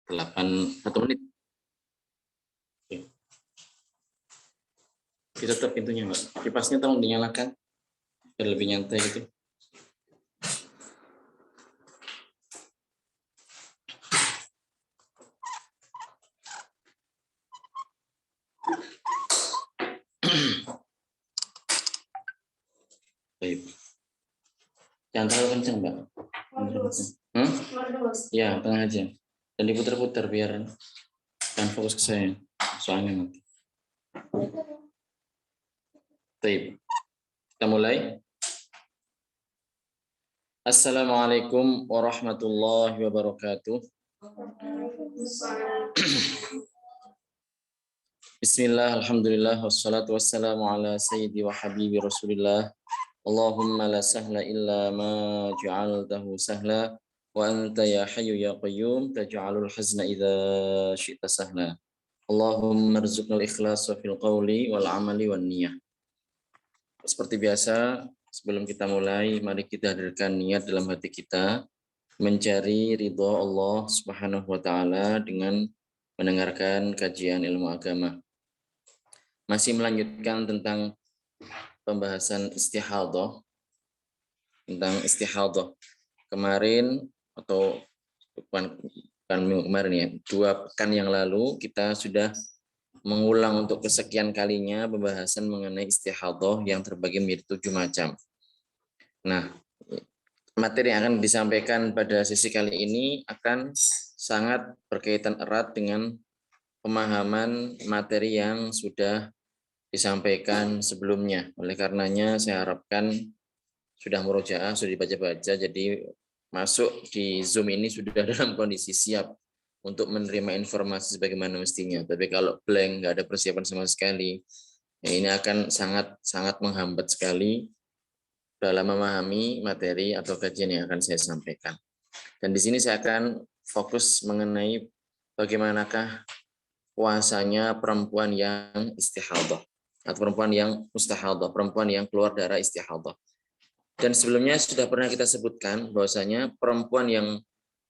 1 menit. Oke. Ditutup pintunya, Mbak. Kipasnya tolong dinyalakan biar lebih nyantai gitu. Baik. Jangan terlalu kencang, Mbak. Ya, tengah aja. Dan diputar-putar biar kan fokus ke saya. Soalnya nanti. Baik. Kita mulai. Assalamualaikum warahmatullahi wabarakatuh. Bismillah, alhamdulillah, wassalatu wassalamu ala sayyidi wa habibi rasulillah. Allahumma la sahla illa ma ja'altahu sahla wa anta ya hayyu ya qayyum taj'alul hazna idza syi'ta sahla. Allahumma rzuqnal ikhlasa fil qawli wal amali wan niyyah. Seperti biasa, sebelum kita mulai, mari kita hadirkan niat dalam hati kita mencari ridha Allah Subhanahu wa taala dengan mendengarkan kajian ilmu agama. Masih melanjutkan tentang pembahasan istihadah, tentang istihadah. Kemarin atau bukan minggu kemarin ya, 2 pekan yang lalu kita sudah mengulang untuk kesekian kalinya pembahasan mengenai istihadah yang terbagi menjadi 7 macam. Nah, materi yang akan disampaikan pada sesi kali ini akan sangat berkaitan erat dengan pemahaman materi yang sudah disampaikan sebelumnya. Oleh karenanya saya harapkan sudah murojaah, sudah dibaca-baca, jadi masuk di Zoom ini sudah dalam kondisi siap untuk menerima informasi sebagaimana mestinya. Tapi kalau blank, nggak ada persiapan sama sekali, ya ini akan sangat menghambat sekali dalam memahami materi atau kajian yang akan saya sampaikan. Dan di sini saya akan fokus mengenai bagaimanakah puasanya perempuan yang istihadah atau perempuan yang mustahadah, perempuan yang keluar darah istihadah. Dan sebelumnya sudah pernah kita sebutkan bahwasanya perempuan yang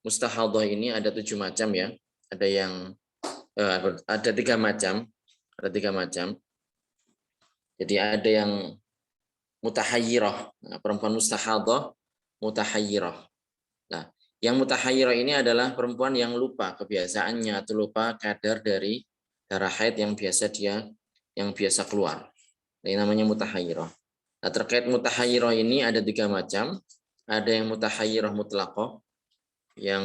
mustahadah ini ada 7 macam ya. Ada 3 macam. Ada 3 macam. Jadi ada yang mutahayyirah. Nah, perempuan mustahadah mutahayyirah. Nah, yang mutahayyirah ini adalah perempuan yang lupa kebiasaannya atau lupa kadar dari darah haid yang biasa keluar. Ini namanya mutahayyirah. Nah, terkait mutahayyirah ini ada 3 macam. Ada yang mutahayyirah mutlaqah, yang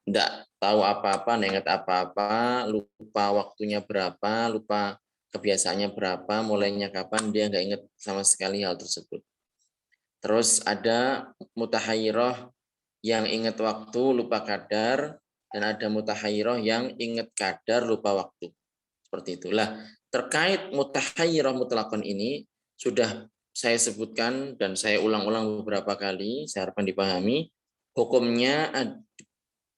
tidak tahu apa-apa, tidak ingat apa-apa, lupa waktunya berapa, lupa kebiasaannya berapa, mulainya kapan, dia nggak ingat sama sekali hal tersebut. Terus ada mutahayyirah yang ingat waktu, lupa kadar, dan ada mutahayyirah yang ingat kadar, lupa waktu. Seperti itulah. Terkait mutahayyirah mutlaqan ini sudah saya sebutkan dan saya ulang-ulang beberapa kali, saya harapkan dipahami. Hukumnya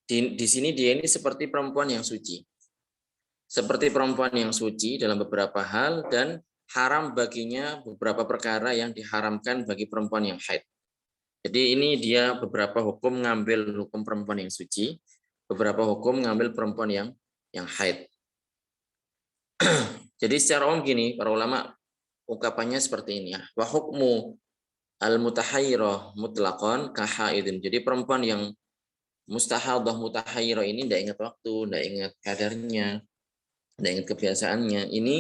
di sini dia ini seperti perempuan yang suci. Seperti perempuan yang suci dalam beberapa hal dan haram baginya beberapa perkara yang diharamkan bagi perempuan yang haid. Jadi ini dia beberapa hukum ngambil hukum perempuan yang suci, beberapa hukum ngambil perempuan yang haid. Jadi secara umum gini, para ulama ungkapannya seperti ini ya. Wa hukmu al-mutahayyirah mutlaqan kahaidin. Jadi perempuan yang mustahadah mutahayyirah ini tidak ingat waktu, tidak ingat kadarnya, tidak ingat kebiasaannya. Ini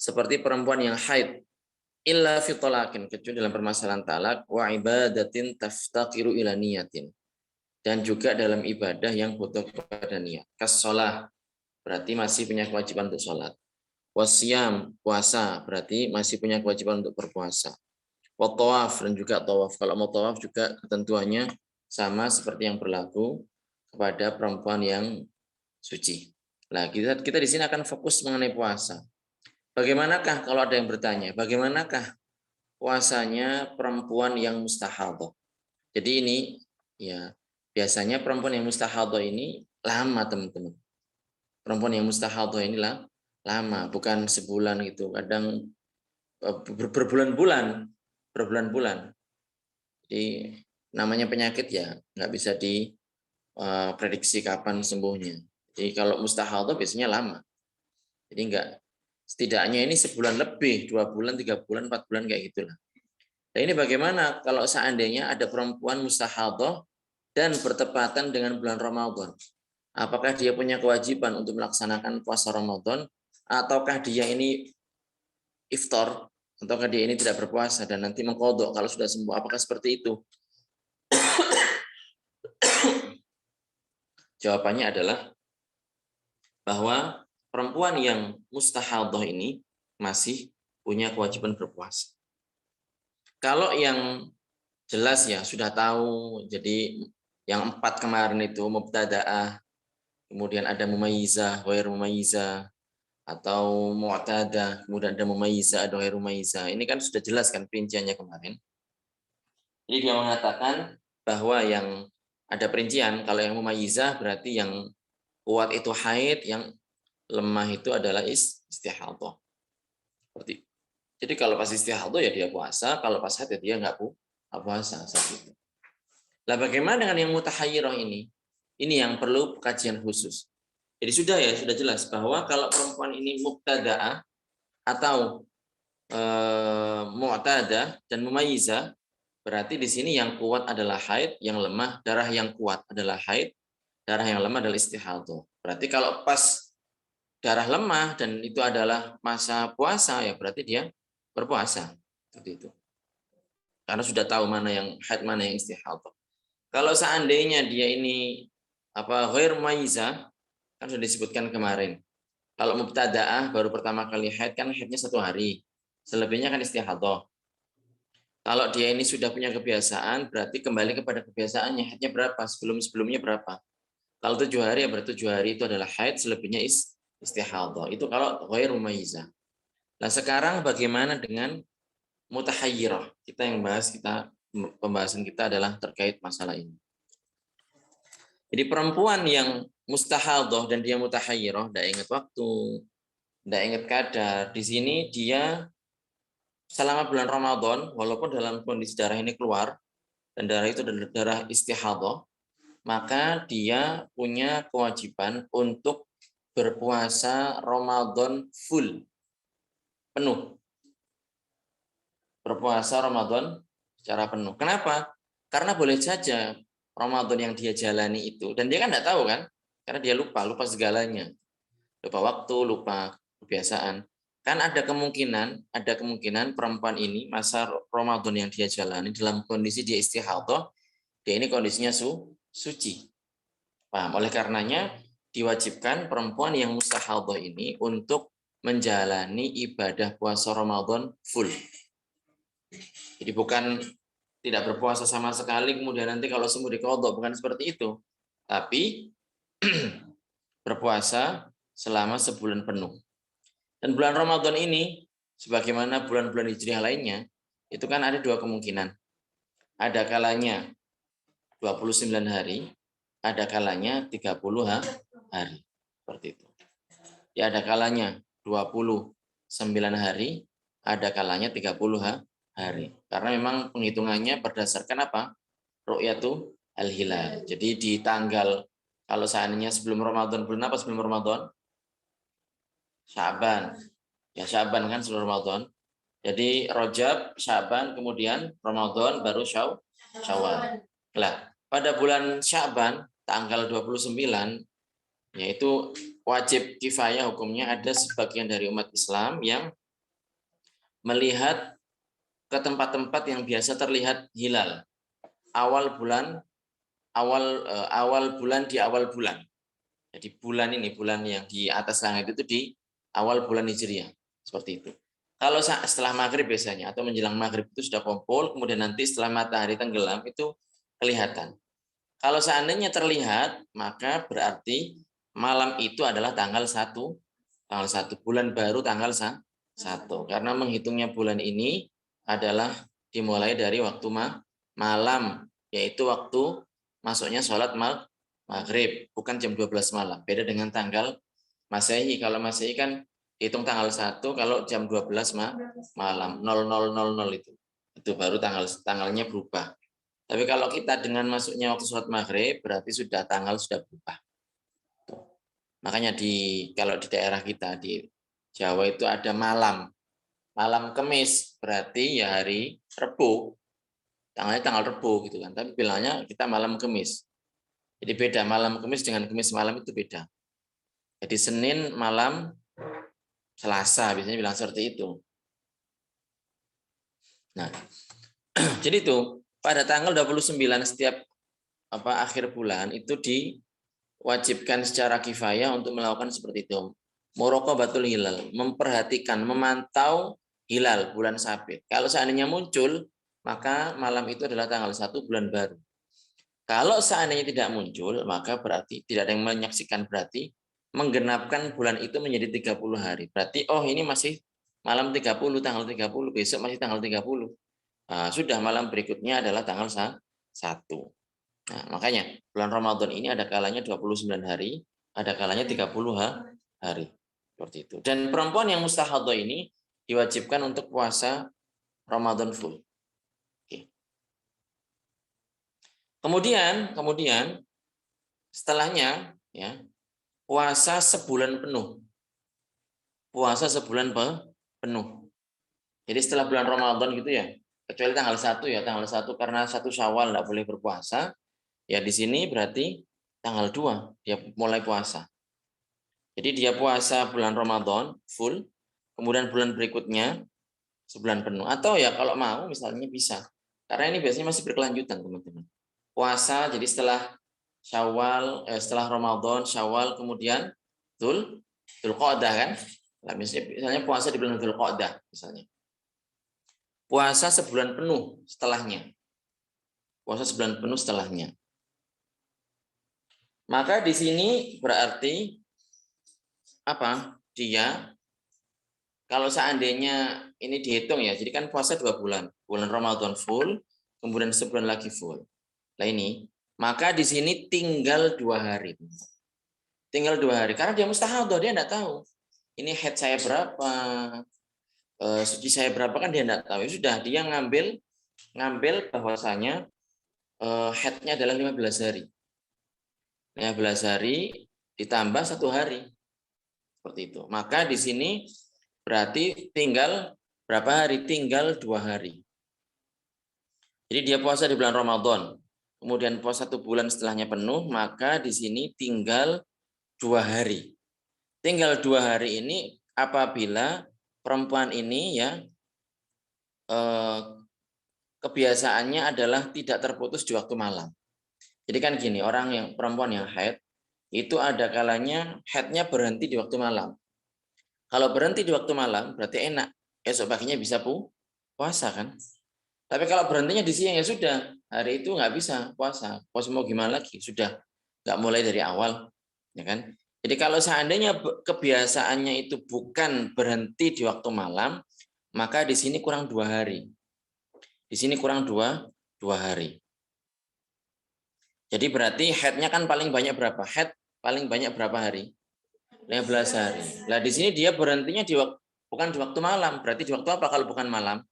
seperti perempuan yang haid. Illa fi talaqin, kecuali dalam permasalahan talak, wa ibadatin taftaqiru ila niyatin. Dan juga dalam ibadah yang butuh kepada niat. Kas-shalah, berarti masih punya kewajiban untuk sholat. Wasyam, puasa, berarti masih punya kewajiban untuk berpuasa. Wa tawaf, dan juga tawaf. Kalau mau tawaf juga ketentuannya sama seperti yang berlaku kepada perempuan yang suci. Nah, kita di sini akan fokus mengenai puasa. Bagaimanakah kalau ada yang bertanya, bagaimanakah puasanya perempuan yang mustahadah? Jadi ini ya biasanya perempuan yang mustahadah ini lama, teman-teman. Perempuan yang mustahadah inilah lama, bukan sebulan gitu. Kadang berbulan-bulan. Jadi namanya penyakit ya nggak bisa diprediksi kapan sembuhnya. Jadi kalau mustahadhah biasanya lama. Jadi enggak, setidaknya ini sebulan lebih, 2 bulan, 3 bulan, 4 bulan kayak gitulah. Nah ini bagaimana kalau seandainya ada perempuan mustahadhah dan bertepatan dengan bulan Ramadan? Apakah dia punya kewajiban untuk melaksanakan puasa Ramadan ataukah dia ini iftar ataukah dia ini tidak berpuasa dan nanti mengqadha kalau sudah sembuh? Apakah seperti itu? Jawabannya adalah bahwa perempuan yang mustahadhah ini masih punya kewajiban berpuasa. Kalau yang jelas ya sudah tahu, jadi yang 4 kemarin itu mubtadaah, kemudian ada mumayyizah, ghair mumayyizah, atau mu'tadah, kemudian ada mumayyizah, ada ghair mumayyizah. Ini kan sudah jelas kan perinciannya kemarin. Jadi dia mengatakan bahwa yang ada perincian, kalau yang mumayyizah berarti yang kuat itu haid, yang lemah itu adalah istihadhah. Seperti jadi kalau pas istihadhah ya dia puasa, kalau pas haid ya dia nggak puasa saat itu. Lah bagaimana dengan yang mutahayyirah ini? Ini yang perlu kajian khusus. Jadi sudah jelas bahwa kalau perempuan ini mubtadaah atau mu'tadah dan mumayyizah, berarti di sini yang kuat adalah haid, yang lemah darah yang kuat adalah haid, darah yang lemah adalah istihadhah. Berarti kalau pas darah lemah dan itu adalah masa puasa ya berarti dia berpuasa. Seperti itu. Karena sudah tahu mana yang haid, mana yang istihadhah. Kalau seandainya dia ini ghair mumayyizah, kan sudah disebutkan kemarin. Kalau mubtadaah baru pertama kali haid kan haidnya 1 hari. Selebihnya kan istihadhah. Kalau dia ini sudah punya kebiasaan, berarti kembali kepada kebiasaannya. Haidnya berapa? Sebelumnya berapa? Kalau 7 hari ya berarti 7 hari itu adalah haid, selebihnya istihadhah. Itu kalau ghair mumayyizah. Nah, sekarang bagaimana dengan mutahayyirah? Pembahasan kita adalah terkait masalah ini. Jadi perempuan yang mustahadhah dan dia mutahayyirah, tidak ingat waktu, tidak ingat kadar. Di sini dia selama bulan Ramadan, walaupun dalam kondisi darah ini keluar, dan darah itu adalah darah istihadhah, maka dia punya kewajiban untuk berpuasa Ramadan full, penuh. Berpuasa Ramadan secara penuh. Kenapa? Karena boleh saja Ramadan yang dia jalani itu, dan dia kan tidak tahu kan, karena dia lupa segalanya, lupa waktu, lupa kebiasaan. Kan ada kemungkinan perempuan ini masa Ramadan yang dia jalani dalam kondisi dia istihadhah, dia ini kondisinya suci. Paham? Oleh karenanya diwajibkan perempuan yang mustahadhah ini untuk menjalani ibadah puasa Ramadan full. Jadi bukan tidak berpuasa sama sekali, kemudian nanti kalau sembuh diqadha, bukan seperti itu. Tapi berpuasa selama sebulan penuh. Dan bulan Ramadan ini, sebagaimana bulan-bulan hijriah lainnya, itu kan ada 2 kemungkinan. Ada kalanya 29 hari, ada kalanya 30 hari. Seperti itu. Ya ada kalanya 29 hari, ada kalanya 30 hari. Karena memang penghitungannya berdasarkan apa? Ru'yatu al-hilal. Jadi di tanggal, kalau seandainya sebelum Ramadan, bulan apa sebelum Ramadan? Sya'ban. Ya Sya'ban kan sebelum Ramadan. Jadi Rajab, Sya'ban, kemudian Ramadan, baru Syawal. Nah, pada bulan Sya'ban, tanggal 29, yaitu wajib kifayah hukumnya, ada sebagian dari umat Islam yang melihat ke tempat-tempat yang biasa terlihat hilal awal bulan di awal bulan. Jadi bulan yang di atas langit itu di awal bulan Hijriah, seperti itu. Kalau setelah maghrib biasanya atau menjelang maghrib itu sudah kumpul, kemudian nanti setelah matahari tenggelam itu kelihatan. Kalau seandainya terlihat, maka berarti malam itu adalah tanggal 1 bulan baru tanggal 1. Karena menghitungnya bulan ini adalah dimulai dari waktu malam, yaitu waktu masuknya sholat maghrib, bukan jam 12 malam. Beda dengan tanggal Masehi. Kalau Masehi kan hitung tanggal 1, kalau jam 12 malam 0000 itu baru tanggalnya berubah. Tapi kalau kita dengan masuknya waktu sholat maghrib berarti tanggal sudah berubah. Makanya kalau di daerah kita di Jawa itu ada malam Kemis, berarti ya hari Rebo, tanggal Rebo gitu kan. Tapi bilangnya kita malam Kemis. Jadi beda, malam Kemis dengan Kemis malam itu beda. Jadi Senin malam Selasa biasanya bilang seperti itu. Nah, jadi itu pada tanggal 29 setiap akhir bulan itu diwajibkan secara kifayah untuk melakukan seperti itu. Muraqabatul hilal, memperhatikan, memantau hilal bulan sabit. Kalau seandainya muncul, maka malam itu adalah tanggal 1 bulan baru. Kalau seandainya tidak muncul, maka berarti tidak ada yang menyaksikan, berarti menggenapkan bulan itu menjadi 30 hari. Berarti ini masih malam 30, tanggal 30, besok masih tanggal 30. Nah, sudah malam berikutnya adalah tanggal 1. Nah, makanya bulan Ramadan ini ada kalanya 29 hari, ada kalanya 30 hari. Seperti itu. Dan perempuan yang mustahadhah ini diwajibkan untuk puasa Ramadan full. Oke. Kemudian setelahnya ya, puasa sebulan penuh. Puasa sebulan penuh. Jadi setelah bulan Ramadan gitu ya, kecuali tanggal 1 ya, tanggal 1 karena 1 Syawal enggak boleh berpuasa. Ya di sini berarti tanggal 2 dia mulai puasa. Jadi dia puasa bulan Ramadan full, kemudian bulan berikutnya sebulan penuh. Atau ya kalau mau misalnya bisa. Karena ini biasanya masih berkelanjutan teman-teman. Puasa jadi setelah Syawal, setelah Ramadan, Syawal, kemudian Dzulqa'dah kan. Nah, misalnya puasa di bulan Dzulqa'dah misalnya. Puasa sebulan penuh setelahnya. Puasa sebulan penuh setelahnya. Maka di sini berarti apa? Dia kalau seandainya ini dihitung ya, jadi kan puasa 2 bulan. Bulan Ramadan full, kemudian sebulan lagi full. Nah ini, maka di sini tinggal 2 hari. Tinggal 2 hari. Karena dia mustahadhah, dia enggak tahu. Ini head saya berapa, suci saya berapa kan dia enggak tahu. Ya sudah, dia ngambil bahwasanya headnya adalah 15 hari. 15 hari ditambah 1 hari. Seperti itu. Maka di sini berarti tinggal berapa hari? Tinggal 2 hari. Jadi dia puasa di bulan Ramadan. Kemudian puasa 1 bulan setelahnya penuh, maka di sini tinggal 2 hari. Tinggal 2 hari ini apabila perempuan ini ya kebiasaannya adalah tidak terputus di waktu malam. Jadi kan gini, perempuan yang haid itu ada kalanya haidnya berhenti di waktu malam. Kalau berhenti di waktu malam berarti enak. Esok paginya bisa puasa kan. Tapi kalau berhentinya di siang ya sudah. Hari itu nggak bisa puasa. Puasa mau gimana lagi? Sudah nggak mulai dari awal. Ya kan? Jadi kalau seandainya kebiasaannya itu bukan berhenti di waktu malam, maka di sini kurang 2 hari. Di sini kurang 2 hari. Jadi berarti haidnya kan paling banyak berapa? Haid paling banyak berapa hari? 15 hari. Nah di sini dia berhentinya bukan di waktu malam. Berarti di waktu apa kalau bukan malam?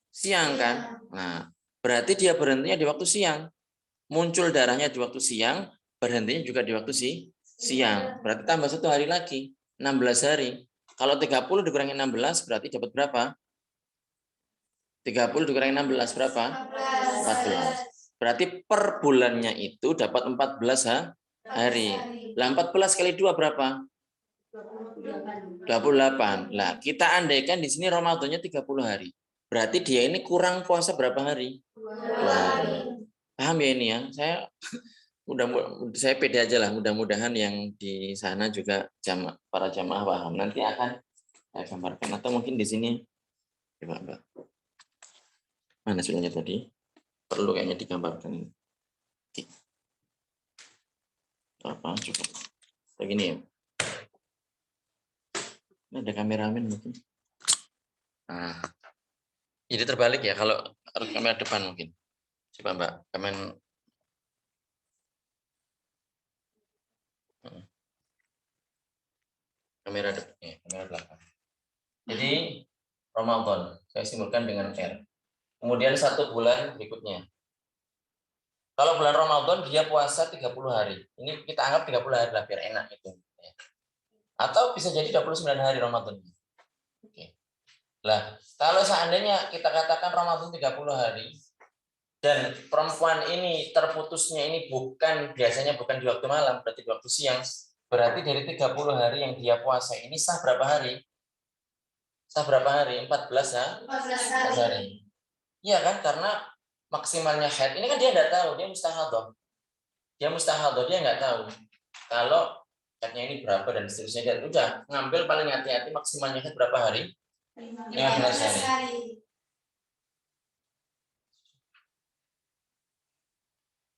Siang kan? Nah berarti dia berhentinya di waktu siang. Muncul darahnya di waktu siang, berhentinya juga di waktu siang. Berarti tambah 1 hari lagi, 16 hari. Kalau 30 dikurangi 16 berarti dapat berapa? 30 dikurangi 16 berapa? 14. Berarti per bulannya itu dapat 14 hari. Lah 14 kali 2 berapa? 28. Lah, kita andaikan di sini Ramadannya 30 hari. Berarti dia ini kurang puasa berapa hari? 2 hari. Paham ya ini ya? Saya pede aja lah, mudah-mudahan yang di sana juga para jamaah paham. Nanti akan saya gambarkan atau mungkin di sini coba Mbak. Mana hasilnya tadi? Perlu kayaknya digambarkan ini. Apa cukup. Begini ya. Ini ada kameramen mungkin. Nah, jadi terbalik ya kalau kamera depan mungkin. Coba Mbak, kamera depan, kamera belakang. Jadi Ramadan, saya simbolkan dengan R. Kemudian 1 bulan berikutnya. Kalau bulan Ramadan dia puasa 30 hari. Ini kita anggap 30 hari lah biar enak itu. Atau bisa jadi 29 hari Ramadan. Oke. Lah, kalau seandainya kita katakan Ramadan 30 hari, dan perempuan ini terputusnya ini biasanya bukan di waktu malam, berarti di waktu siang. Berarti dari 30 hari yang dia puasa ini sah berapa hari? Sah berapa hari? 14 ya? 14 hari. Iya kan? Karena maksimalnya haid. Ini kan dia nggak tahu, dia mustahadah. Dia mustahadah, dia nggak tahu. Kalau haidnya ini berapa dan seterusnya. Dan udah, ngambil paling hati-hati maksimalnya haid berapa hari? 15 hari.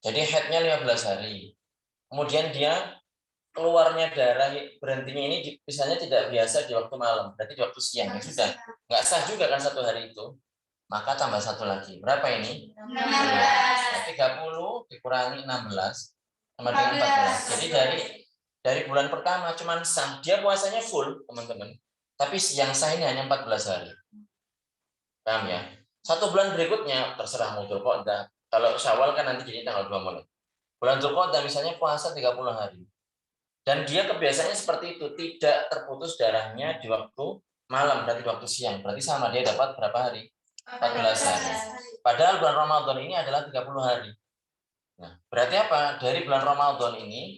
Jadi haidnya 15 hari. Kemudian dia keluarnya darah berhentinya ini misalnya tidak biasa di waktu malam, berarti di waktu siang. Ya sudah, nggak sah juga kan 1 hari itu. Maka tambah 1 lagi. Berapa ini? 16. Nah, 30 dikurangi 16 sama dengan 14. Jadi dari bulan pertama cuman sah. Dia puasanya full, teman-teman. Tapi yang sah ini hanya 14 hari. Paham ya? 1 bulan berikutnya terserah mau Dzulqa'dah. Kalau Syawal kan nanti jadi tanggal 2 mulai. Bulan Dzulqa'dah misalnya puasa 30 hari. Dan dia kebiasaannya seperti itu, tidak terputus darahnya di waktu malam, berarti di waktu siang. Berarti sama dia dapat berapa hari? 14 hari. Padahal bulan Ramadan ini adalah 30 hari. Nah, berarti apa? Dari bulan Ramadan ini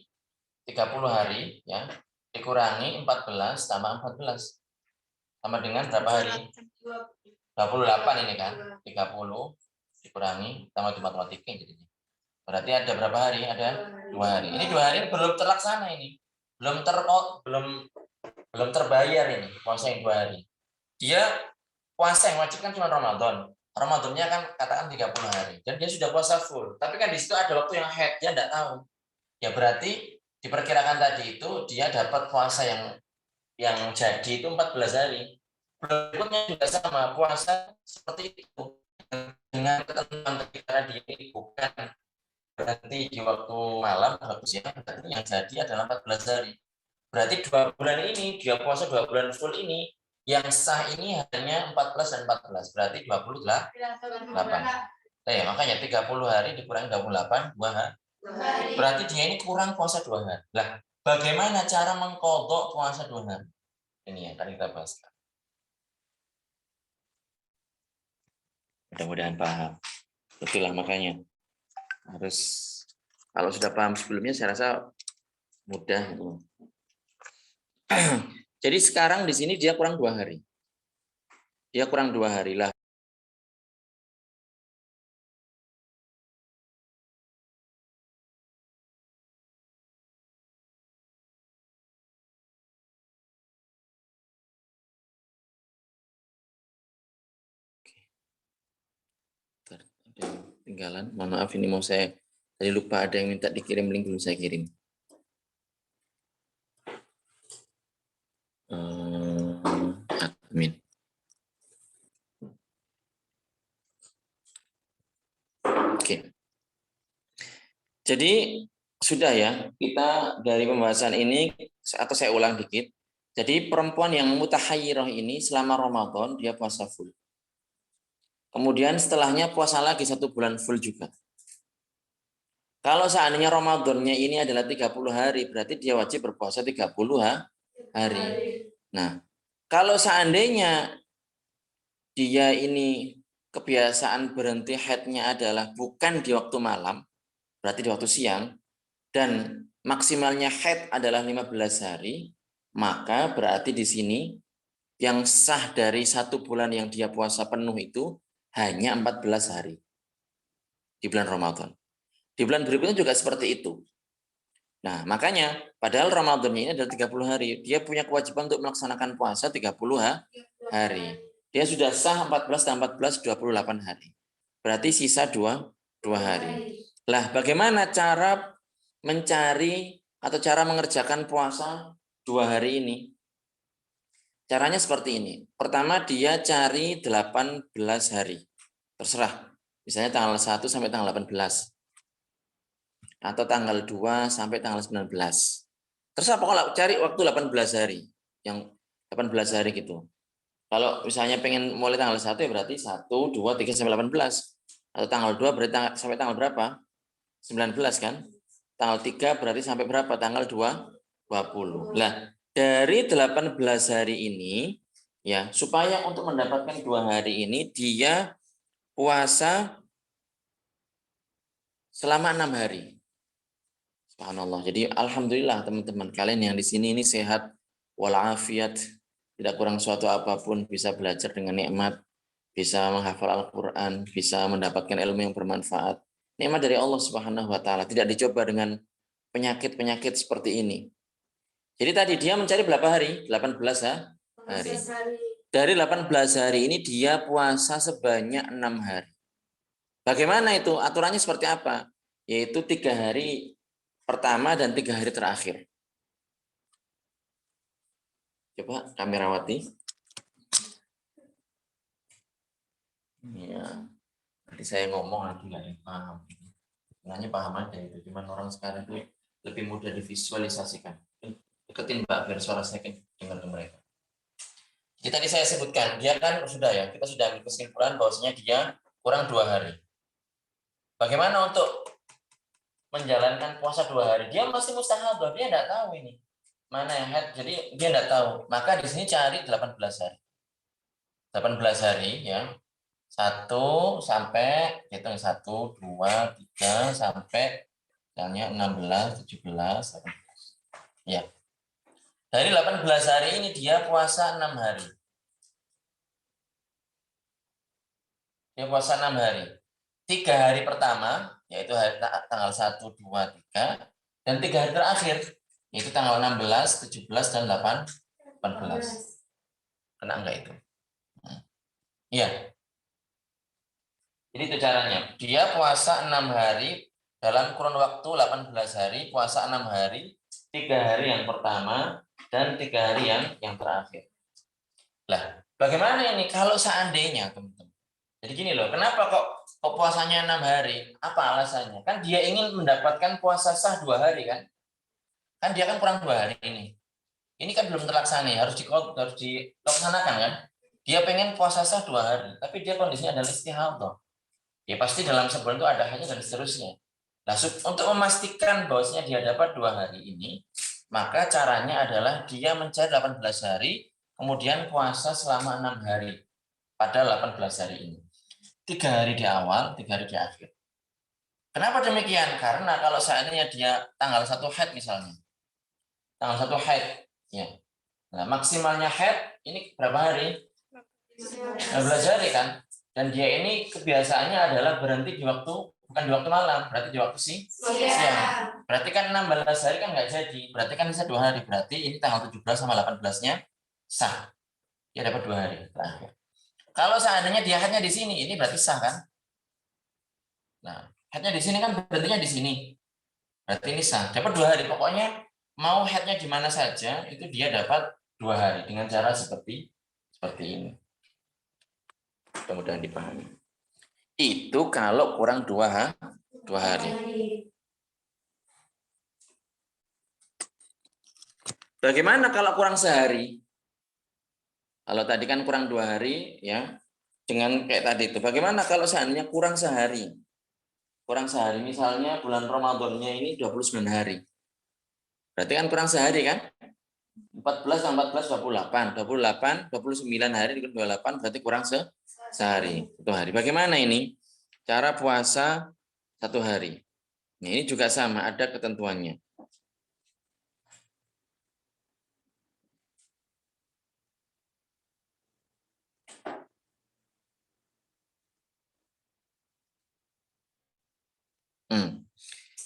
30 hari ya, dikurangi 14 tambah 14. Sama dengan berapa hari? 28 ini kan. 30 dikurangi tambah matematika jadinya. Berarti ada berapa hari? Ada 2 hari. Ini 2 hari belum terlaksana ini. Belum terbayar ini puasa yang 2 hari. Dia puasa yang wajib kan cuma Ramadan. Ramadannya kan katakan 30 hari. Dan dia sudah puasa full. Tapi kan di situ ada waktu yang haid, dia tidak tahu. Ya berarti diperkirakan tadi itu dia dapat puasa yang jadi itu 14 hari. Berikutnya juga sama, puasa seperti itu. Dengan ketentuan karena dia ini bukan berarti di waktu malam, waktu siang, berarti yang jadi adalah 14 hari. Berarti 2 bulan ini, dia puasa 2 bulan full ini, yang sah ini hanya 14 dan 14, berarti 28. Nah, ya, makanya 30 hari dikurangi 28, 2 hari. Berarti dia ini kurang puasa 2 hari. Lah, bagaimana cara mengkodok puasa 2 hari? Ini yang akan kita bahas. Mudah-mudahan paham. Itulah makanya harus, kalau sudah paham sebelumnya saya rasa mudah. Jadi sekarang di sini dia kurang 2 hari. Dia kurang 2 hari lah. Ada yang ketinggalan. Mohon maaf ini mau saya tadi lupa, ada yang minta dikirim link, belum saya kirim. Admin. Oke. Jadi sudah ya, kita dari pembahasan ini, atau saya ulang dikit. Jadi perempuan yang mutahayyirah ini selama Ramadan dia puasa full. Kemudian setelahnya puasa lagi 1 bulan full juga. Kalau seandainya Ramadannya ini adalah 30 hari, berarti dia wajib berpuasa 30 hari. Nah, kalau seandainya dia ini kebiasaan berhenti haidnya adalah bukan di waktu malam, berarti di waktu siang, dan maksimalnya haid adalah 15 hari, maka berarti di sini yang sah dari 1 bulan yang dia puasa penuh itu hanya 14 hari di bulan Ramadan. Di bulan berikutnya juga seperti itu. Nah, makanya padahal Ramadan ini adalah 30 hari, dia punya kewajiban untuk melaksanakan puasa 30 hari. Dia sudah sah 14 tambah 14, 28 hari. Berarti sisa 2 hari. Lah, bagaimana cara mencari atau cara mengerjakan puasa 2 hari ini? Caranya seperti ini. Pertama dia cari 18 hari. Terserah. Misalnya tanggal 1 sampai tanggal 18. Atau tanggal 2 sampai tanggal 19. Terserah, pokoknya cari waktu 18 hari. Yang 18 hari gitu. Kalau misalnya pengen mulai tanggal 1 ya berarti 1, 2, 3 sampai 18. Atau tanggal 2 berarti sampai tanggal berapa? 19 kan? Tanggal 3 berarti sampai berapa? Tanggal 20. Lah, Dari 18 hari ini, ya, supaya untuk mendapatkan 2 hari ini, dia puasa selama 6 hari. Subhanallah. Jadi alhamdulillah teman-teman, kalian yang di sini ini sehat walafiat, tidak kurang suatu apapun, bisa belajar dengan nikmat, bisa menghafal Al-Qur'an, bisa mendapatkan ilmu yang bermanfaat. Nikmat dari Allah Subhanahu wa taala, tidak dicoba dengan penyakit-penyakit seperti ini. Jadi tadi dia mencari berapa hari? 18 hari. Dari 18 hari ini dia puasa sebanyak 6 hari. Bagaimana itu? Aturannya seperti apa? Yaitu 3 hari pertama dan 3 hari terakhir. Coba kamerawati. Ya, nanti saya ngomong lagi nggak ada yang paham. Sebenarnya paham aja itu, cuman orang sekarang itu lebih mudah divisualisasikan. Deketin Mbak biar suara saya dengar ke mereka. Jadi tadi saya sebutkan, dia kan sudah ya, kita sudah ambil kesimpulan bahwasanya dia kurang 2 hari. Bagaimana untuk menjalankan puasa 2 hari? Dia masih mustahadah, dia tidak tahu ini mana yang haid, jadi dia tidak tahu. Maka di sini cari 18 hari. 18 hari ya. 1 sampai hitung 1, 2, 3 sampai misalnya 16, 17, 18. Ya. Dari 18 hari ini dia puasa 6 hari. Dia puasa 6 hari. 3 hari pertama, yaitu hari tanggal 1, 2, 3, dan 3 hari terakhir, yaitu tanggal 16, 17, dan 18. Kena enggak itu? Iya. Jadi itu caranya. Dia puasa 6 hari, dalam kurun waktu 18 hari, puasa 6 hari, 3 hari yang pertama, dan 3 hari yang terakhir. Lah, bagaimana ini kalau seandainya, teman-teman? Jadi gini loh, kenapa kok puasanya 6 hari? Apa alasannya? Kan dia ingin mendapatkan puasa sah 2 hari kan? Kan dia kan kurang 2 hari ini. Ini kan belum terlaksana, harus dilaksanakan kan? Dia pengen puasa sah 2 hari, tapi dia kondisinya adalah istihadah. Ya pasti dalam sebulan itu ada haidnya dan seterusnya. Nah, untuk memastikan bahwasanya dia dapat 2 hari ini, maka caranya adalah dia mencari 18 hari, kemudian puasa selama 6 hari pada 18 hari ini. 3 hari di awal, 3 hari di akhir. Kenapa demikian? Karena kalau seandainya dia tanggal 1 haid misalnya, tanggal 1 haid, ya. Nah, maksimalnya haid ini berapa hari? 16 hari kan? Dan dia ini kebiasaannya adalah berhenti di waktu, bukan di waktu malam, berarti di waktu siang. Berarti kan 16 hari kan nggak jadi, berarti kan bisa 2 hari. Berarti ini tanggal 17 sama 18-nya sah. Dia dapat 2 hari terakhir. Kalau seandainya dia haidnya di sini, ini berarti sah kan? Nah, headnya di sini kan berhentinya di sini. Berarti ini sah. Dapat 2 hari. Pokoknya mau headnya di mana saja, itu dia dapat 2 hari dengan cara seperti ini. Mudah-mudahan dipahami. Itu kalau kurang 2 hari. Bagaimana kalau kurang sehari? Kalau tadi kan kurang 2 hari, ya, dengan kayak tadi itu. Bagaimana kalau seandainya kurang sehari? Kurang sehari, misalnya bulan Ramadannya ini 29 hari. Berarti kan kurang sehari kan? 14 tambah 14, 28. 29 hari dikali 28 berarti kurang sehari. 1 hari. Bagaimana ini? Cara puasa 1 hari. Nah, ini juga sama, ada ketentuannya.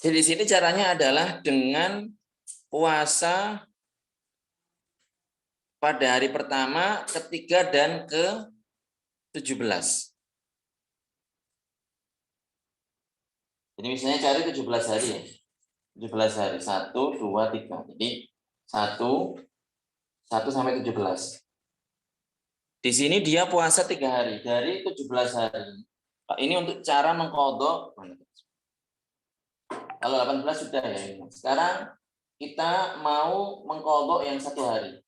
Jadi di sini caranya adalah dengan puasa pada hari pertama, ketiga, dan ke-17. Jadi misalnya cari 17 hari ya. 17 hari. 1, 2, 3. Jadi 1 sampai 17. Di sini dia puasa 3 hari. Dari 17 hari. Ini untuk cara mengkodok. Kalau 18 sudah ya. Sekarang kita mau mengkodok yang 1 hari.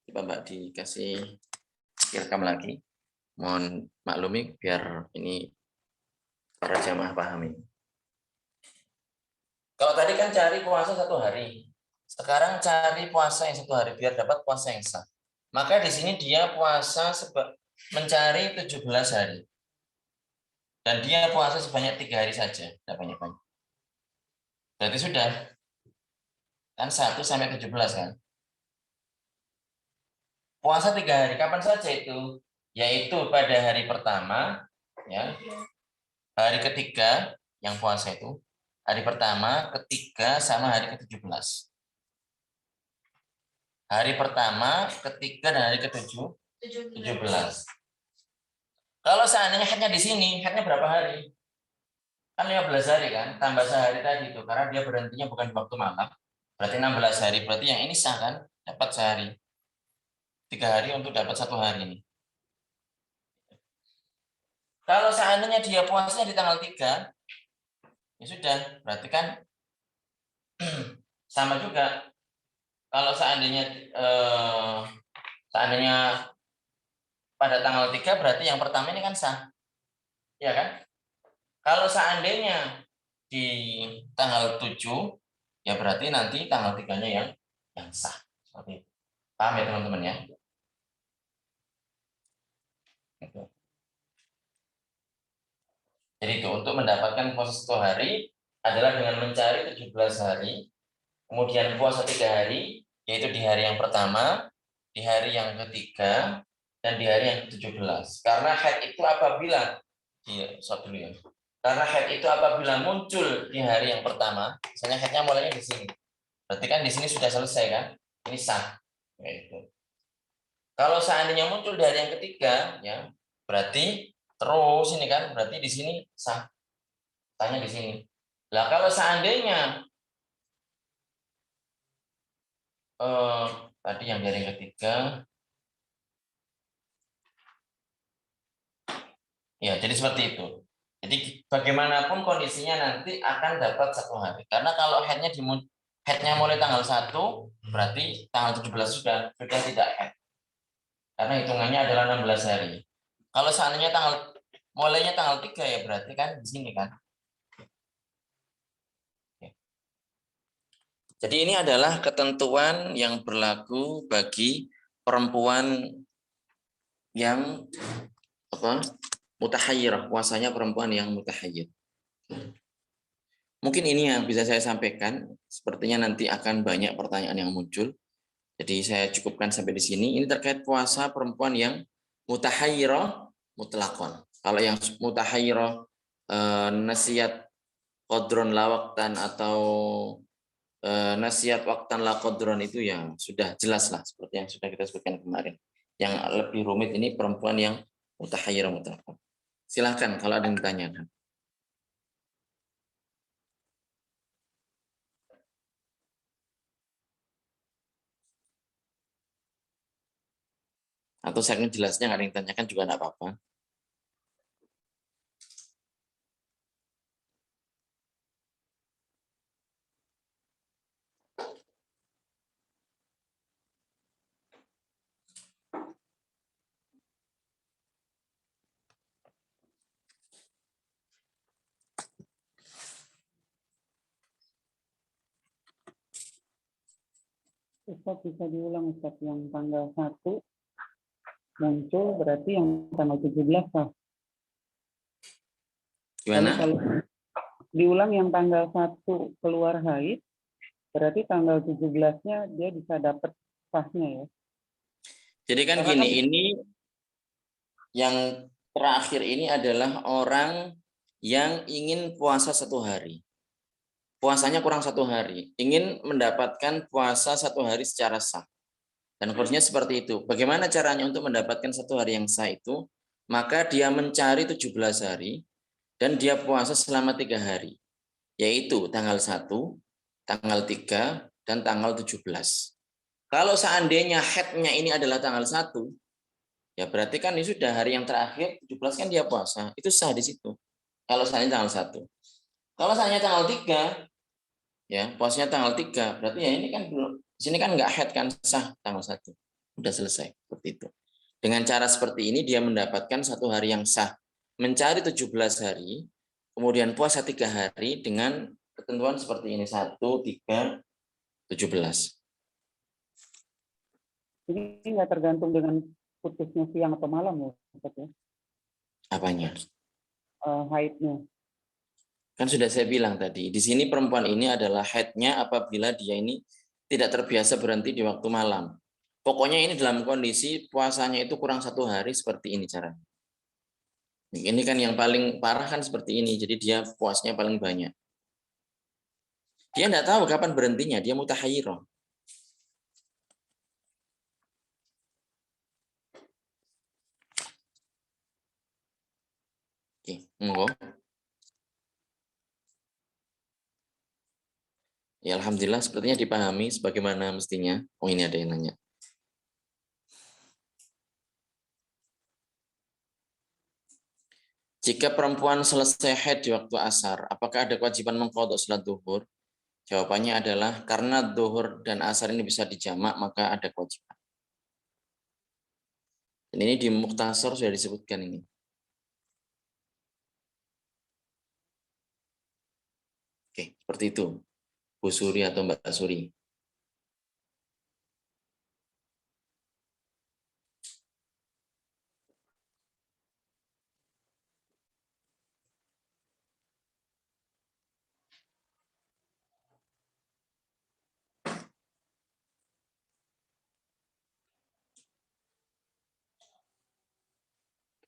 Coba Mbak dikasih rekam lagi. Mohon maklumi biar ini para jamaah pahami. Kalau tadi kan cari puasa 1 hari. Sekarang cari puasa yang 1 hari biar dapat puasa yang sah. Maka di sini dia puasa mencari 17 hari. Dan dia puasa sebanyak 3 hari saja, tidak banyak-banyak. Berarti sudah kan 1 sampai 17 kan. Puasa 3 hari kapan saja itu? Yaitu pada hari pertama, ya, hari ketiga yang puasa itu, hari pertama, ketiga, sama hari ke-17. Hari pertama, ketiga, dan hari ke-17. Kalau seandainya headnya di sini, headnya berapa hari? Kan 15 hari kan, tambah sehari tadi itu, karena dia berhentinya bukan di waktu malam. Berarti 16 hari, berarti yang ini sah kan? Dapat sehari. 3 hari untuk dapat 1 hari ini. Kalau seandainya dia puasanya di tanggal 3, ya sudah, berarti kan sama juga. Kalau seandainya pada tanggal 3 berarti yang pertama ini kan sah. Ya kan? Kalau seandainya di tanggal 7, ya berarti nanti tanggal 3-nya yang sah. Seperti itu. Paham ya teman-teman ya? Jadi itu untuk mendapatkan puasa 1 hari adalah dengan mencari 17 hari, kemudian puasa 3 hari, yaitu di hari yang pertama, di hari yang ketiga, dan di hari yang ke-17. Karena haid itu apabila stop dulu ya. Karena haid itu apabila muncul di hari yang pertama, misalnya haidnya mulainya di sini. Berarti kan di sini sudah selesai kan? Ini sah. Gitu. Kalau seandainya muncul di hari yang ketiga, ya berarti terus ini kan, berarti di sini sah. Tanya di sini. Lah kalau seandainya tadi yang dari yang ketiga, ya jadi seperti itu. Jadi bagaimanapun kondisinya nanti akan dapat 1 hari. Karena kalau headnya mulai tanggal 1, berarti tanggal 17 sudah tidak head. Karena hitungannya adalah 16 hari. Kalau seandainya mulainya tanggal 3, ya berarti kan di sini kan. Jadi ini adalah ketentuan yang berlaku bagi perempuan yang mutahayyirah, puasanya perempuan yang mutahayyir. Mungkin ini yang bisa saya sampaikan. Sepertinya nanti akan banyak pertanyaan yang muncul. Jadi saya cukupkan sampai di sini. Ini terkait puasa perempuan yang mutahayyirah mutlaqan. Kalau yang mutahayyirah nasiat qadron la waqtan atau nasihat waktan la qadron itu yang sudah jelas lah seperti yang sudah kita sebutkan kemarin. Yang lebih rumit ini perempuan yang mutahayyirah mutlaqan. Silahkan kalau ada yang ditanyakan. Atau saya jelasnya nggak ada yang ditanyakan juga nggak apa-apa. Ustaz bisa diulang Ustaz yang tanggal 1 muncul berarti yang tanggal 17 Pak. Gimana? Kalau diulang yang tanggal 1 keluar haid berarti tanggal 17-nya dia bisa dapat pasnya ya. Jadi kan Karena gini, ini yang terakhir ini adalah orang yang ingin puasa 1 hari. Puasanya kurang 1 hari, ingin mendapatkan puasa 1 hari secara sah. Dan kondisinya seperti itu. Bagaimana caranya untuk mendapatkan 1 hari yang sah itu? Maka dia mencari 17 hari dan dia puasa selama 3 hari. Yaitu tanggal 1, tanggal 3, dan tanggal 17. Kalau seandainya headnya ini adalah tanggal 1, ya berarti kan ini sudah hari yang terakhir, 17 kan dia puasa. Itu sah di situ. Kalau seandainya tanggal 1. Kalau seandainya tanggal 3, ya puasanya tanggal 3, berarti ya ini kan belum, di sini kan nggak head kan, sah tanggal 1. Udah selesai seperti itu. Dengan cara seperti ini dia mendapatkan 1 hari yang sah. Mencari 17 hari, kemudian puasa 3 hari dengan ketentuan seperti ini, 1, 3, 17. Ini nggak tergantung dengan putusnya siang atau malam ya, Ustaz, ya? Apanya? Haidnya. Kan sudah saya bilang tadi, di sini perempuan ini adalah haidnya apabila dia ini tidak terbiasa berhenti di waktu malam. Pokoknya ini dalam kondisi puasanya itu kurang 1 hari seperti ini caranya. Ini kan yang paling parah kan seperti ini, jadi dia puasnya paling banyak. Dia tidak tahu kapan berhentinya, dia mutahayyirah. Oke, monggo. Ya, alhamdulillah sepertinya dipahami sebagaimana mestinya. Oh, ini ada yang nanya. Jika perempuan selesai haid di waktu asar, apakah ada kewajiban mengqadha salat zuhur? Jawabannya adalah karena zuhur dan asar ini bisa dijamak, maka ada kewajiban. Dan ini di Mukhtasar sudah disebutkan ini. Oke, seperti itu. Bu Suri atau Mbak Suri.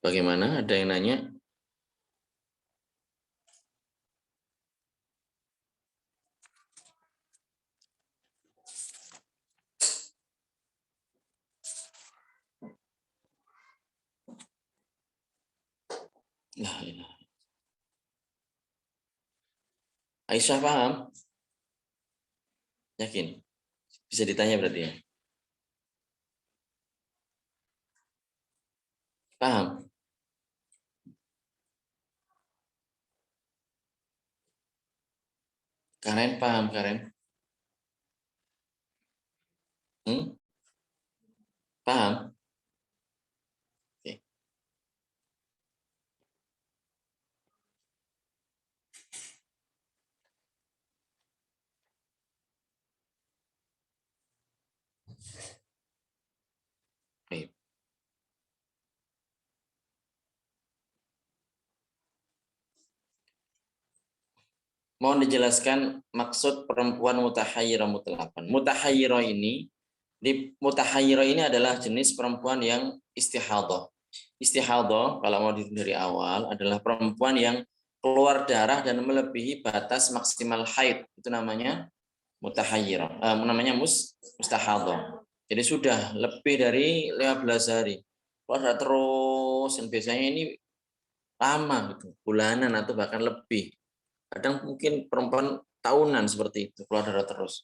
Bagaimana? Ada yang nanya? Lah, Aisyah paham? Yakin? Bisa ditanya berarti ya? Paham? Karen paham, Karen? Hmm? Paham? Oke. Baik. Mohon dijelaskan maksud perempuan mutahayyirah mutlaqan. Mutahayyirah ini, mutahayyirah ini adalah jenis perempuan yang istihadhah. Istihadhah kalau mau dari awal adalah perempuan yang keluar darah dan melebihi batas maksimal haid. Itu namanya mutahayyirah. Namanya mustahadhah. Jadi sudah lebih dari 15 hari. Keluar darah terus, dan biasanya ini lama gitu, bulanan atau bahkan lebih. Kadang mungkin perempuan tahunan seperti itu, keluar darah terus.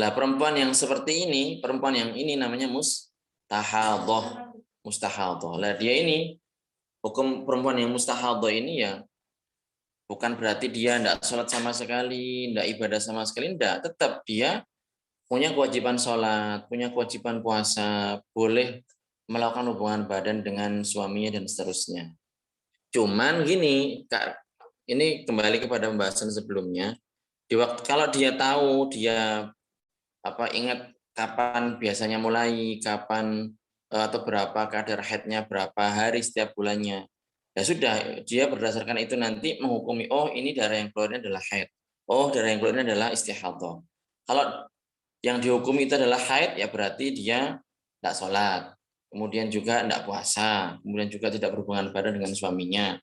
Lah perempuan yang seperti ini, perempuan yang ini namanya mustahadhah. Mustahadhah. Lah dia ini, hukum perempuan yang mustahadhah ini ya bukan berarti dia tidak sholat sama sekali, tidak ibadah sama sekali, tidak. Tetap dia punya kewajiban sholat, punya kewajiban puasa, boleh melakukan hubungan badan dengan suaminya dan seterusnya. Cuman gini, Kak, ini kembali kepada pembahasan sebelumnya. Di waktu kalau dia tahu, dia ingat kapan biasanya mulai, kapan atau berapa kadar haidnya, berapa hari setiap bulannya. Ya sudah, dia berdasarkan itu nanti menghukumi, oh ini darah yang keluarnya adalah haid. Oh, darah yang keluarnya adalah istihadhah. Kalau yang dihukumi itu adalah haid, ya berarti dia tidak sholat. Kemudian juga tidak puasa. Kemudian juga tidak berhubungan badan dengan suaminya.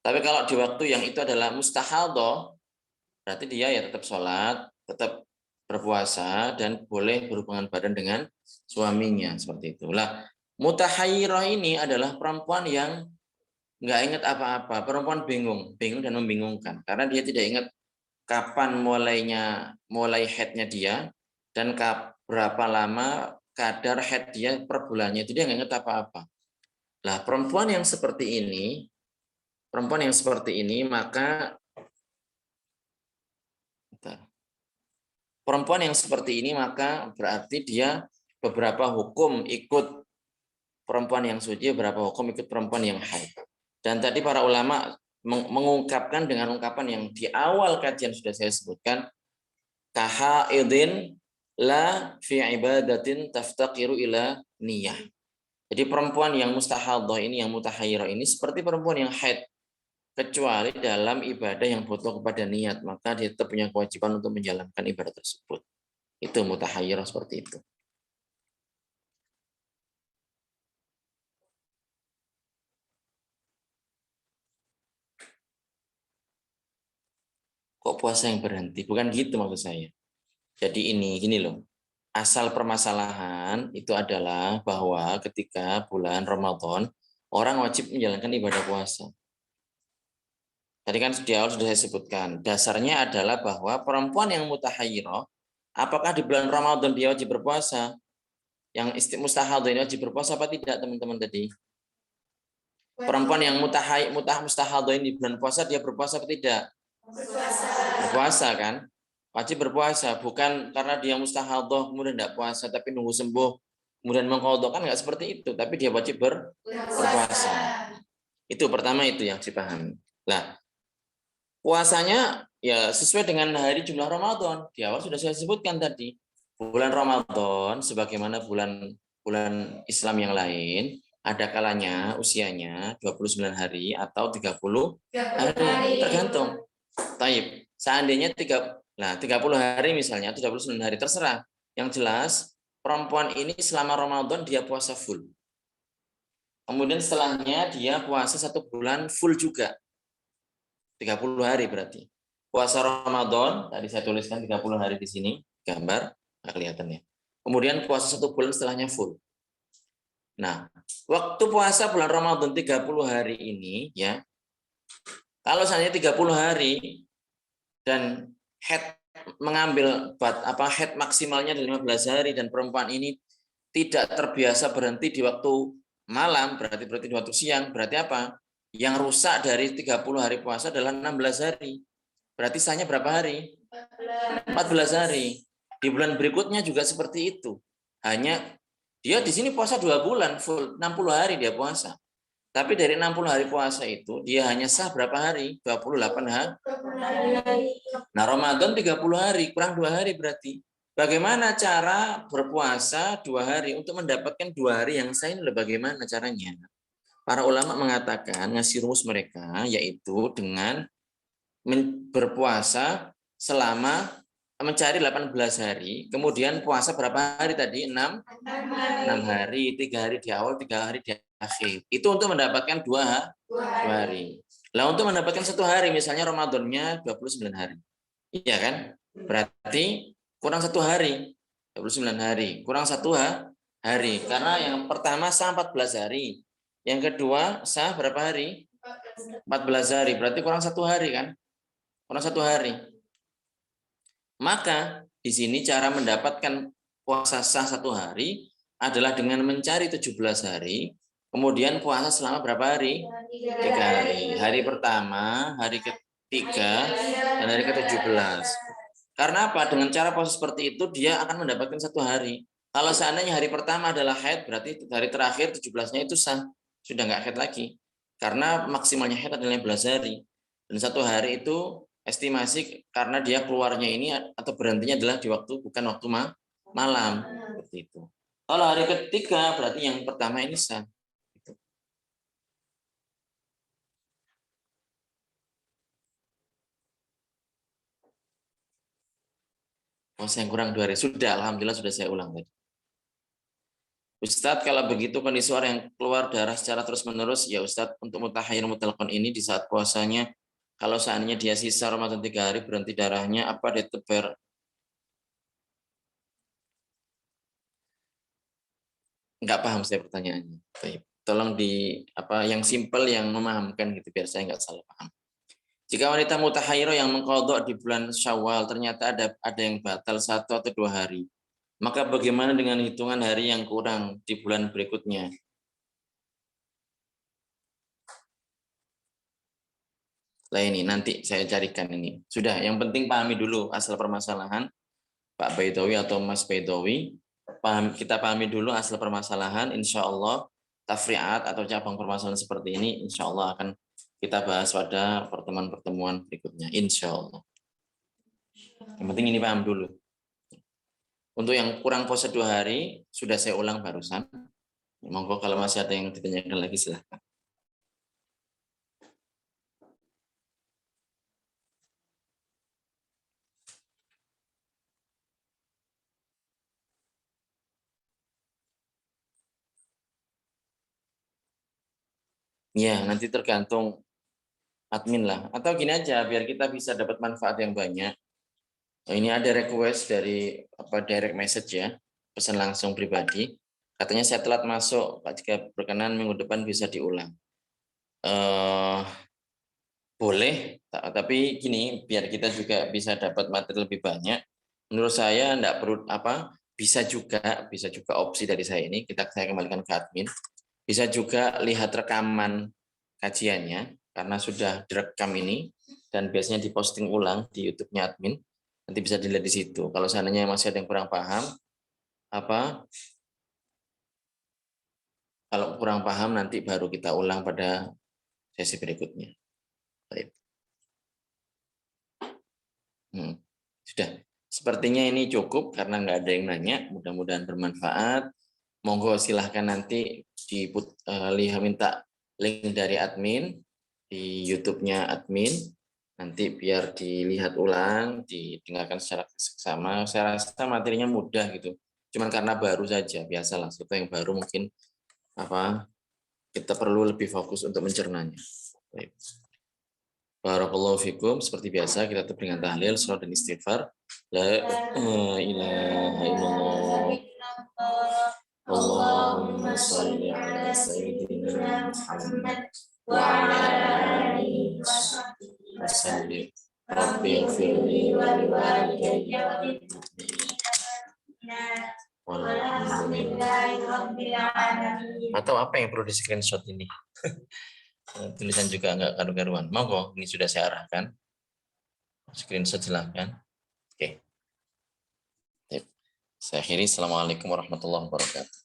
Tapi kalau di waktu yang itu adalah mustahadhah, berarti dia ya tetap sholat, tetap berpuasa, dan boleh berhubungan badan dengan suaminya. Seperti itulah. Mutahayyirah ini adalah perempuan yang nggak ingat apa-apa. Perempuan bingung dan membingungkan. Karena dia tidak ingat kapan mulai haidnya dia, dan berapa lama kadar haid dia per bulannya. Itu dia nggak ingat apa-apa. Lah perempuan yang seperti ini, maka berarti dia beberapa hukum ikut perempuan yang suci, beberapa hukum ikut perempuan yang haid. Dan tadi para ulama mengungkapkan dengan ungkapan yang di awal kajian sudah saya sebutkan, kahaidin la fi ibadatin taftaqiru ila niyah. Jadi perempuan yang mustahadhah ini, yang mutahayyirah ini seperti perempuan yang haid, kecuali dalam ibadah yang butuh kepada niat, maka dia tetap punya kewajiban untuk menjalankan ibadah tersebut. Itu mutahayyirah seperti itu. Kok puasa yang berhenti? Bukan gitu maksud saya. Jadi gini loh. Asal permasalahan itu adalah bahwa ketika bulan Ramadan, orang wajib menjalankan ibadah puasa. Tadi kan di awal sudah saya sebutkan, dasarnya adalah bahwa perempuan yang mutahayyirah, apakah di bulan Ramadan dia wajib berpuasa? Yang mustahadhah ini wajib berpuasa apa tidak, teman-teman tadi? Perempuan yang mustahadhah ini di bulan puasa, dia berpuasa apa tidak? Berpuasa kan? Wajib berpuasa, bukan karena dia mustahadhah kemudian tidak puasa tapi nunggu sembuh kemudian mengqadha, kan nggak seperti itu, tapi dia wajib berpuasa. Itu pertama, itu yang dipahami. Nah, puasanya ya sesuai dengan hari jumlah Ramadan. Di awal sudah saya sebutkan tadi. Bulan Ramadan sebagaimana bulan Islam yang lain, ada kalanya usianya 29 hari atau 30 hari, tergantung. Taib. Seandainya 30 hari misalnya, 39 hari, terserah. Yang jelas, perempuan ini selama Ramadan dia puasa full. Kemudian setelahnya dia puasa 1 bulan full juga. 30 hari berarti. Puasa Ramadan, tadi saya tuliskan 30 hari di sini, gambar, nggak kelihatan ya. Kemudian puasa 1 bulan setelahnya full. Nah, waktu puasa bulan Ramadan 30 hari ini, ya, kalau seandainya 30 hari, dan head mengambil head maksimalnya di 15 hari dan perempuan ini tidak terbiasa berhenti di waktu malam, berarti di waktu siang, berarti apa? Yang rusak dari 30 hari puasa adalah 16 hari. Berarti sahnya berapa hari? 14 hari. Di bulan berikutnya juga seperti itu. Hanya dia di sini puasa 2 bulan full, 60 hari dia puasa. Tapi dari 60 hari puasa itu, dia hanya sah berapa hari? 28 hari. Nah, Ramadan 30 hari, kurang 2 hari berarti. Bagaimana cara berpuasa 2 hari untuk mendapatkan 2 hari yang sah ini? Bagaimana caranya? Para ulama mengatakan, ngasih rumus mereka, yaitu dengan berpuasa selama mencari 18 hari, kemudian puasa berapa hari tadi? 6 hari, 3 hari di awal, 3 hari di akhir. Itu untuk mendapatkan 2 hari. Lah untuk mendapatkan 1 hari, misalnya Ramadannya 29 hari. Iya kan? Berarti kurang 1 hari. 29 hari. Kurang 1 hari. Karena yang pertama sah 14 hari. Yang kedua sah berapa hari? 14 hari. Berarti kurang 1 hari kan? Kurang 1 hari. Maka di sini cara mendapatkan puasa sah 1 hari adalah dengan mencari 17 hari, kemudian puasa selama berapa hari? 3 hari. Hari pertama, hari ketiga, dan hari ke-17. Karena apa? Dengan cara puasa seperti itu, dia akan mendapatkan 1 hari. Kalau seandainya hari pertama adalah haid, berarti hari terakhir 17-nya itu sah. Sudah nggak haid lagi. Karena maksimalnya haid adalah 15 hari. Dan 1 hari itu estimasi karena dia keluarnya ini atau berhentinya adalah di waktu, bukan waktu malam. Seperti itu. Kalau hari ketiga berarti yang pertama ini sah. Puasa yang kurang 2 hari. Sudah, alhamdulillah sudah saya ulang tadi. Ustadz, kalau begitu kondisi orang yang keluar darah secara terus-menerus, ya Ustadz, untuk mutahayyir mutlaqan ini di saat puasanya, kalau seandainya dia sisa Ramadan 3 hari berhenti darahnya, apa dia tetap nggak paham saya pertanyaannya. Baik. Tolong yang simpel, yang memahamkan gitu, biar saya nggak salah paham. Jika wanita mutahayyirah yang mengqadha di bulan Syawal ternyata ada yang batal 1 atau 2 hari, maka bagaimana dengan hitungan hari yang kurang di bulan berikutnya? Nah ini nanti saya carikan ini. Sudah, yang penting pahami dulu asal permasalahan, Pak Baidawi atau Mas Baidawi. Kita pahami dulu asal permasalahan, insya Allah tafri'at atau cabang permasalahan seperti ini insya Allah akan kita bahas pada pertemuan-pertemuan berikutnya, insya Allah. Yang penting ini paham dulu. Untuk yang kurang puasa 2 hari, sudah saya ulang barusan. Monggo kalau masih ada yang ditanyakan lagi silahkan. Ya, nanti tergantung admin lah. Atau gini aja, biar kita bisa dapat manfaat yang banyak. Ini ada request dari direct message ya, pesan langsung pribadi. Katanya saya telat masuk, Pak, jika berkenan minggu depan bisa diulang. Boleh, tapi gini, biar kita juga bisa dapat materi lebih banyak. Menurut saya enggak perlu bisa juga opsi dari saya ini, saya kembalikan ke admin. Bisa juga lihat rekaman kajiannya, karena sudah direkam ini, dan biasanya diposting ulang di YouTube-nya admin. Nanti bisa dilihat di situ. Kalau seandainya masih ada yang kurang paham, kalau kurang paham nanti baru kita ulang pada sesi berikutnya. Baik. Sudah. Sepertinya ini cukup karena nggak ada yang nanya. Mudah-mudahan bermanfaat. Monggo silahkan nanti minta link dari admin di YouTube-nya admin. Nanti biar dilihat ulang, didengarkan secara seksama. Saya rasa materinya mudah gitu. Cuman karena baru saja, biasalah. Sesuatu yang baru mungkin kita perlu lebih fokus untuk mencernanya. Baik. Barakallahu fikum. Seperti biasa kita tutup dengan tahlil, salat dan istighfar. La ilaha illallah. Allahumma shalli ala sayyidina Muhammad wa ala alihi wa sallim. Rabbi ighfirli wa liwalidayya wa lil mu'minin walhamdulillahi rabbil alamin. Atau apa yang perlu di screenshot ini? Tulisan juga enggak karu-karuan. Monggo, ini sudah saya arahkan. Screenshot silahkan. Oke. Saya akhiri. Assalamualaikum warahmatullahi wabarakatuh.